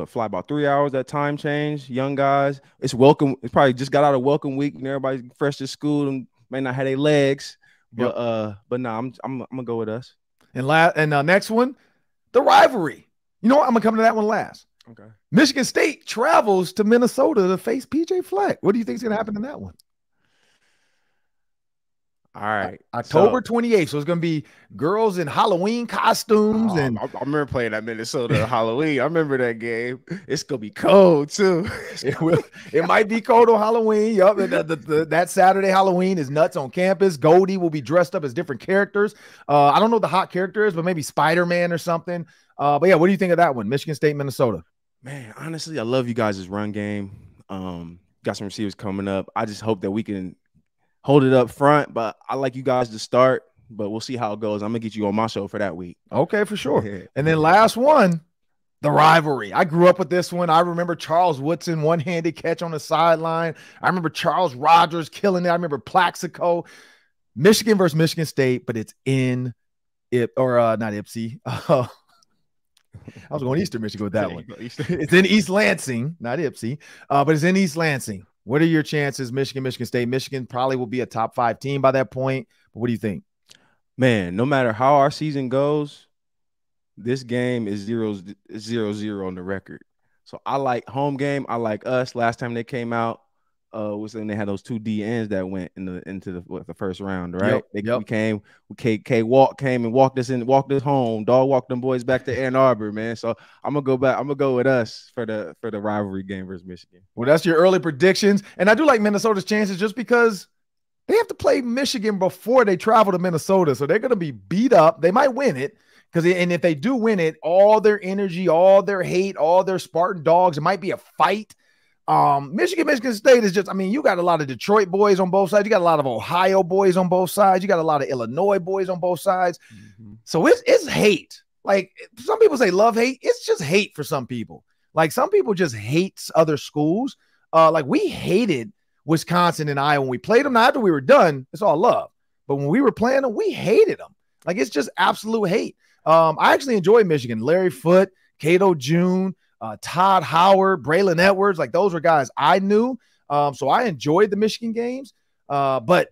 Fly about 3 hours. That time change. Young guys. It's welcome. It's probably just got out of welcome week and everybody's fresh to school and may not have their legs. But I'm gonna go with us. And next one, the rivalry. You know what? I'm gonna come to that one last. Okay. Michigan State travels to Minnesota to face PJ Fleck. What do you think is going to happen in that one? All right. October 28th. So it's going to be girls in Halloween costumes. And I remember playing that Minnesota Halloween. I remember that game. It's going to be cold too. It might be cold on Halloween. Yup. That Saturday Halloween is nuts on campus. Goldie will be dressed up as different characters. I don't know what the hot character is, but maybe Spider-Man or something. But yeah, what do you think of that one? Michigan State, Minnesota. Man, honestly, I love you guys' run game. Got some receivers coming up. I just hope that we can hold it up front, but I like you guys to start, but we'll see how it goes. I'm going to get you on my show for that week. Okay, for sure. And then last one, the rivalry. I grew up with this one. I remember Charles Woodson, one-handed catch on the sideline. I remember Charles Rogers killing it. I remember Plaxico. Michigan versus Michigan State, but it's in not Ipsy. I was going Eastern Michigan with that one. It's in East Lansing, not Ipsy, but it's in East Lansing. What are your chances, Michigan State? Michigan probably will be a top 5 team by that point. But what do you think? Man, no matter how our season goes, this game is 0-0 on the record. So I like home game. I like us. Last time they came out, was when they had those 2 DNs that went into the first round, right? K-Walk came and walked us home. Dog walked them boys back to Ann Arbor, man. So I'm gonna go with us for the rivalry game versus Michigan. Well, that's your early predictions, and I do like Minnesota's chances just because they have to play Michigan before they travel to Minnesota, so they're gonna be beat up. They might win it. And if they do win it, all their energy, all their hate, all their Spartan dogs, it might be a fight. Michigan State is just, you got a lot of Detroit boys on both sides. You got a lot of Ohio boys on both sides. You got a lot of Illinois boys on both sides. Mm-hmm. So it's hate. Like some people say love hate. It's just hate for some people. Like some people just hate other schools. Like we hated Wisconsin and Iowa when we played them. Now after we were done, it's all love. But when we were playing them, we hated them. Like it's just absolute hate. I actually enjoy Michigan. Larry Foote, Cato June, Todd Howard, Braylon Edwards, like those were guys I knew. So I enjoyed the Michigan games. But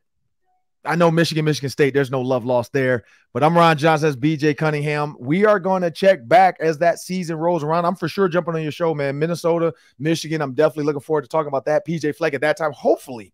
I know Michigan State, there's no love lost there. But I'm Ron Johnson, that's BJ Cunningham. We are going to check back as that season rolls around. I'm for sure jumping on your show, man. Minnesota, Michigan, I'm definitely looking forward to talking about that. PJ Fleck at that time, hopefully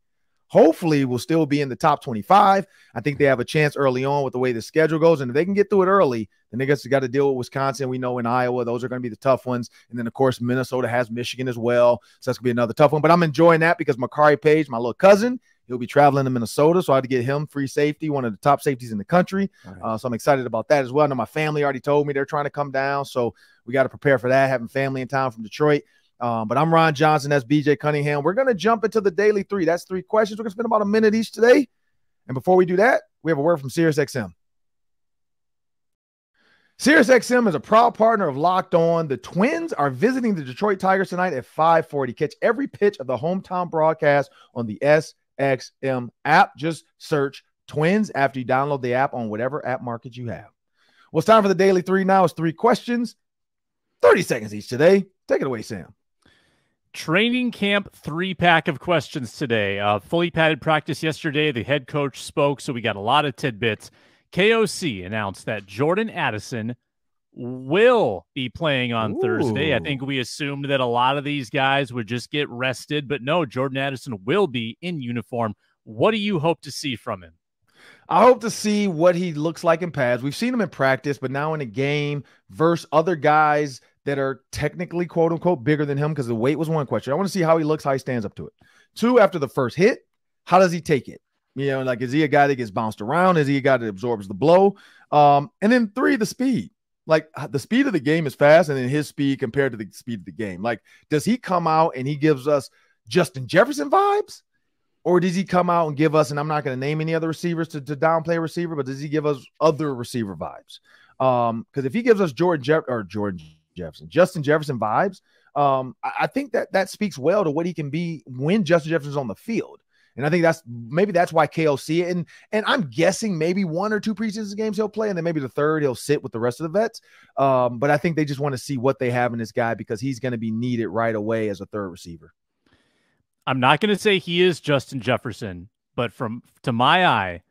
will still be in the top 25. I think they have a chance early on with the way the schedule goes. And if they can get through it early, then they got to deal with Wisconsin. We know in Iowa, those are going to be the tough ones. And then, of course, Minnesota has Michigan as well. So that's going to be another tough one. But I'm enjoying that because Makari Page, my little cousin, he'll be traveling to Minnesota. So I had to get him free safety, one of the top safeties in the country. So I'm excited about that as well. I know my family already told me they're trying to come down. So we got to prepare for that, having family in town from Detroit. But I'm Ron Johnson. That's BJ Cunningham. We're going to jump into the Daily 3. That's 3 questions. We're going to spend about a minute each today. And before we do that, we have a word from SiriusXM. SiriusXM is a proud partner of Locked On. The Twins are visiting the Detroit Tigers tonight at 5:40. Catch every pitch of the hometown broadcast on the SXM app. Just search Twins after you download the app on whatever app market you have. Well, it's time for the Daily 3 now. It's 3 questions, 30 seconds each today. Take it away, Sam. Training camp 3-pack of questions today. Fully padded practice yesterday. The head coach spoke, so we got a lot of tidbits. KOC announced that Jordan Addison will be playing on Thursday. I think we assumed that a lot of these guys would just get rested, but no, Jordan Addison will be in uniform. What do you hope to see from him? I hope to see what he looks like in pads. We've seen him in practice, but now in a game versus other guys that are technically, quote unquote, bigger than him, because the weight was one question. I want to see how he looks, how he stands up to it. 2, after the first hit, how does he take it? Like, is he a guy that gets bounced around? Is he a guy that absorbs the blow? And then 3, the speed. Like, the speed of the game is fast, and then his speed compared to the speed of the game. Like, does he come out and he gives us Justin Jefferson vibes? Or does he come out and give us, and I'm not going to name any other receivers to downplay a receiver, but does he give us other receiver vibes? Because if he gives us Justin Jefferson vibes, I think that speaks well to what he can be when Justin Jefferson's on the field. And I think that's why KOC it. And I'm guessing maybe 1 or 2 preseason games he'll play, and then maybe the third he'll sit with the rest of the vets. But I think they just want to see what they have in this guy because he's going to be needed right away as a third receiver. I'm not going to say he is Justin Jefferson, but to my eye,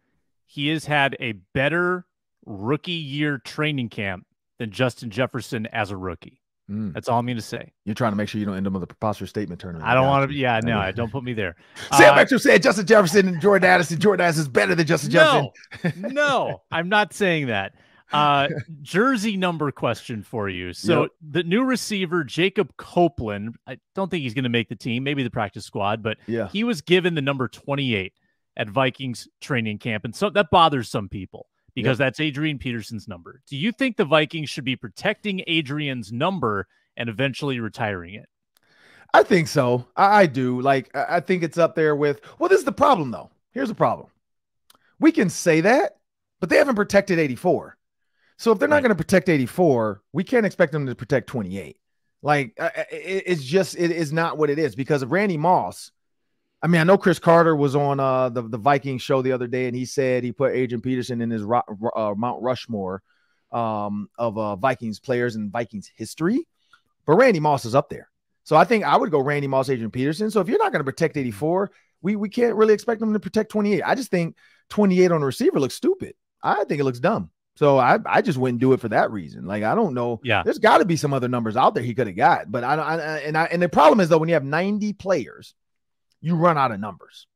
he has had a better rookie year training camp than Justin Jefferson as a rookie. That's all I'm going to say. You're trying to make sure you don't end up with a preposterous statement tournament. I don't want to. Yeah, no, don't put me there. Sam Metro said Justin Jefferson and Jordan Addison. Jordan Addison is better than Justin Jefferson. No, I'm not saying that. Jersey number question for you. So the new receiver, Jacob Copeland, I don't think he's going to make the team, maybe the practice squad, but he was given the number 28 at Vikings training camp. And so that bothers some people because that's Adrian Peterson's number. Do you think the Vikings should be protecting Adrian's number and eventually retiring it? I think so. I do. Like, I think it's up there with, well, this is the problem, though. Here's the problem. We can say that, but they haven't protected 84. So if they're not going to protect 84, we can't expect them to protect 28. Like, it is not what it is because of Randy Moss. I mean, I know Chris Carter was on the Vikings show the other day, and he said he put Adrian Peterson in his Mount Rushmore of Vikings players in Vikings history. But Randy Moss is up there. So I think I would go Randy Moss, Adrian Peterson. So if you're not going to protect 84, we can't really expect them to protect 28. I just think 28 on the receiver looks stupid. I think it looks dumb. So I just wouldn't do it for that reason. Like, I don't know. Yeah. There's got to be some other numbers out there he could have got. But and the problem is, though, when you have 90 players, you run out of numbers.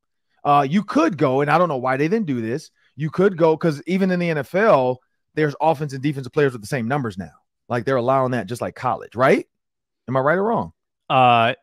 You could go, and I don't know why they didn't do this. You could go because even in the NFL, there's offensive and defensive players with the same numbers now. Like, they're allowing that just like college, right? Am I right or wrong? Or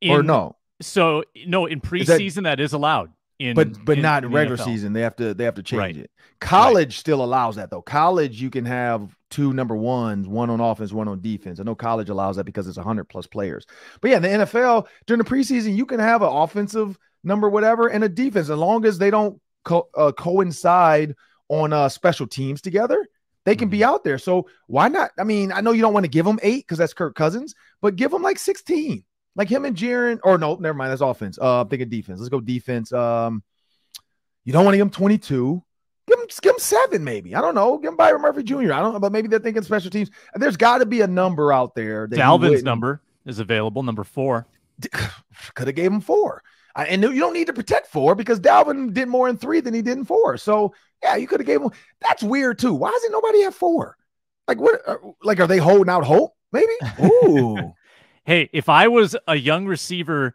no? So no, in preseason that is allowed. But not in regular NFL. Season. They have to change it. College still allows that though. College, you can have two number ones, one on offense, one on defense. I know college allows that because it's 100+ players. But yeah, in the NFL during the preseason, you can have an offensive number, whatever, and a defense as long as they don't coincide on special teams together. They can be out there. So why not? I mean, I know you don't want to give them 8 because that's Kirk Cousins, but give them like 16. Like him and Jaron, or no, never mind. That's offense. I'm thinking defense. Let's go defense. You don't want to give him 22. Give him 7, maybe. I don't know. Give him Byron Murphy Jr. I don't know, but maybe they're thinking special teams. There's got to be a number out there. Dalvin's number is available, number 4. Could have gave him 4. And you don't need to protect 4 because Dalvin did more in 3 than he did in 4. So yeah, you could have gave him. That's weird too. Why doesn't nobody have 4? Like what? Like are they holding out hope? Maybe. Ooh. Hey, if I was a young receiver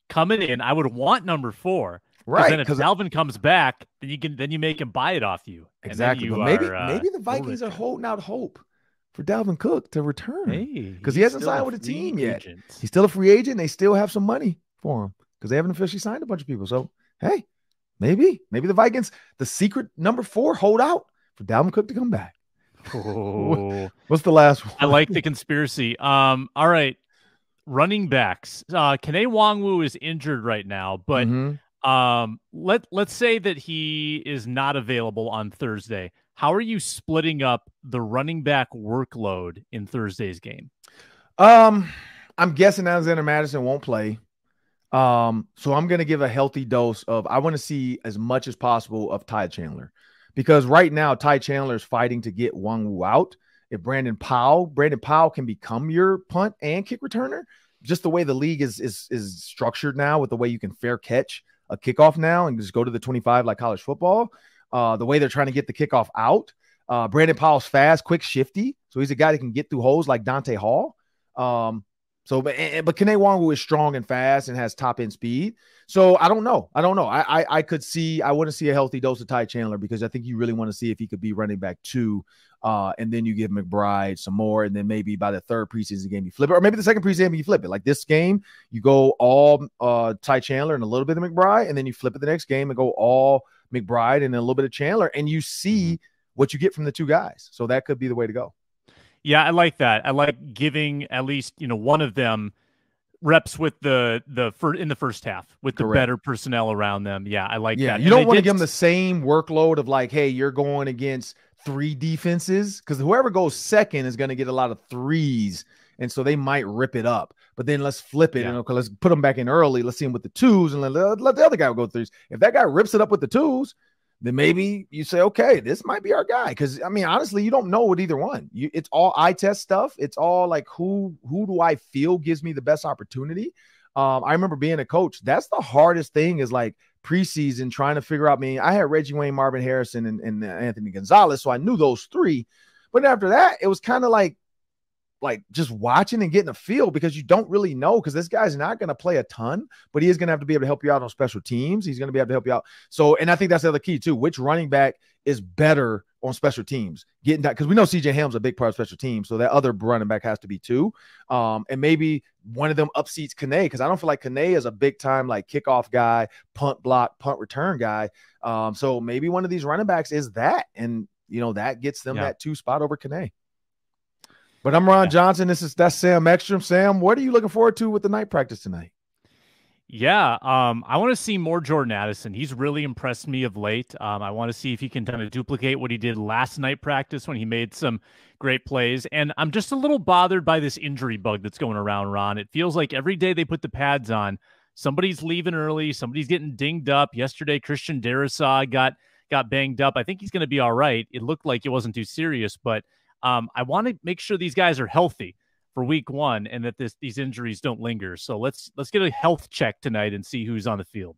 coming in, I would want number 4. Right. Then if Dalvin comes back, then you make him buy it off you. Exactly. But maybe the Vikings are holding out hope for Dalvin Cook to return. Because he hasn't signed with the team yet. He's still a free agent. They still have some money for him because they haven't officially signed a bunch of people. So hey, maybe the Vikings, the secret number 4 hold out for Dalvin Cook to come back. Oh. What's the last one? I like the conspiracy. All right. Running backs. Kene Nwangwu is injured right now, but let's say that he is not available on Thursday. How are you splitting up the running back workload in Thursday's game? I'm guessing Alexander Madison won't play. So I'm going to give a healthy dose of, I want to see as much as possible of Ty Chandler because right now Ty Chandler is fighting to get Nwangwu out. If Brandon Powell can become your punt and kick returner, just the way the league is structured now with the way you can fair catch a kickoff now and just go to the 25 like college football, the way they're trying to get the kickoff out. Brandon Powell's fast, quick, shifty. So he's a guy that can get through holes like Dante Hall. But Kene Nwangwu is strong and fast and has top end speed. So I don't know. I want to see a healthy dose of Ty Chandler because I think you really want to see if he could be running back 2. And then you give McBride some more. And then maybe by the 3rd preseason game, you flip it, or maybe the 2nd preseason game, you flip it. Like this game, you go all Ty Chandler and a little bit of McBride. And then you flip it the next game and go all McBride and a little bit of Chandler. And you see what you get from the 2 guys. So that could be the way to go. Yeah, I like that. I like giving at least, one of them reps with in the first half with the better personnel around them. Yeah, I like that. You don't want to give them the same workload of like, hey, you're going against 3 defenses because whoever goes second is going to get a lot of 3s. And so they might rip it up, but then let's flip it. And let's put them back in early. Let's see them with the 2s and let the other guy go 3s. If that guy rips it up with the 2s, then maybe you say, okay, this might be our guy. Because, I mean, honestly, you don't know with either one. It's all eye test stuff. It's all like who do I feel gives me the best opportunity? I remember being a coach. That's the hardest thing is like preseason trying to figure out. I mean, I had Reggie Wayne, Marvin Harrison, and Anthony Gonzalez, so I knew those 3. But after that, it was kind of like just watching and getting a feel because you don't really know because this guy's not going to play a ton, but he is going to have to be able to help you out on special teams. He's going to be able to help you out. So, and I think that's the other key too. Which running back is better on special teams? Getting that because we know CJ Ham's a big part of special teams, so that other running back has to be too. And maybe one of them upseats Kene because I don't feel like Kene is a big time like kickoff guy, punt block, punt return guy. So maybe one of these running backs is that, and that gets them that 2 spot over Kene. But I'm Ron Johnson. That's Sam Ekstrom. Sam, what are you looking forward to with the night practice tonight? Yeah, I want to see more Jordan Addison. He's really impressed me of late. I want to see if he can kind of duplicate what he did last night practice when he made some great plays. And I'm just a little bothered by this injury bug that's going around, Ron. It feels like every day they put the pads on, somebody's leaving early, somebody's getting dinged up. Yesterday, Christian Darrisaw got banged up. I think he's going to be all right. It looked like it wasn't too serious, but I want to make sure these guys are healthy for week one and that these injuries don't linger. So let's get a health check tonight and see who's on the field.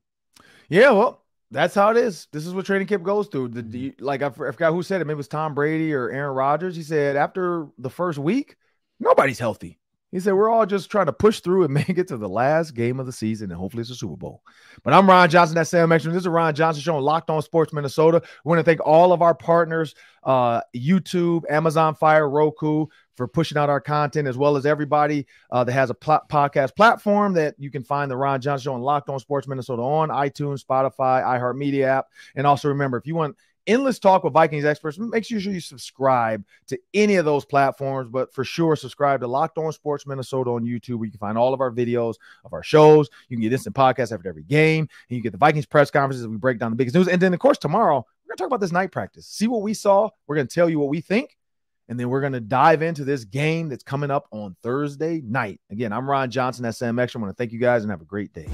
Yeah, well, that's how it is. This is what training camp goes through. I forgot who said it. Maybe it was Tom Brady or Aaron Rodgers. He said after the first week, nobody's healthy. He said, we're all just trying to push through and make it to the last game of the season, and hopefully it's a Super Bowl. But I'm Ron Johnson. That's Sam Ekstrom. This is Ron Johnson Show on Locked On Sports Minnesota. We want to thank all of our partners, YouTube, Amazon Fire, Roku, for pushing out our content, as well as everybody that has a podcast platform that you can find the Ron Johnson Show on Locked On Sports Minnesota on iTunes, Spotify, iHeartMedia app. And also remember, if you want endless talk with Vikings experts, make sure you subscribe to any of those platforms, but for sure subscribe to Locked On Sports Minnesota on YouTube, where you can find all of our videos of our shows. You can get instant podcasts after every game, and you get the Vikings press conferences as we break down the biggest news. And then, of course, tomorrow, we're going to talk about this night practice, see what we saw. We're going to tell you what we think, and then we're going to dive into this game that's coming up on Thursday night. Again, I'm Ron Johnson. That's Sam Ekstrom. I want to thank you guys and have a great day.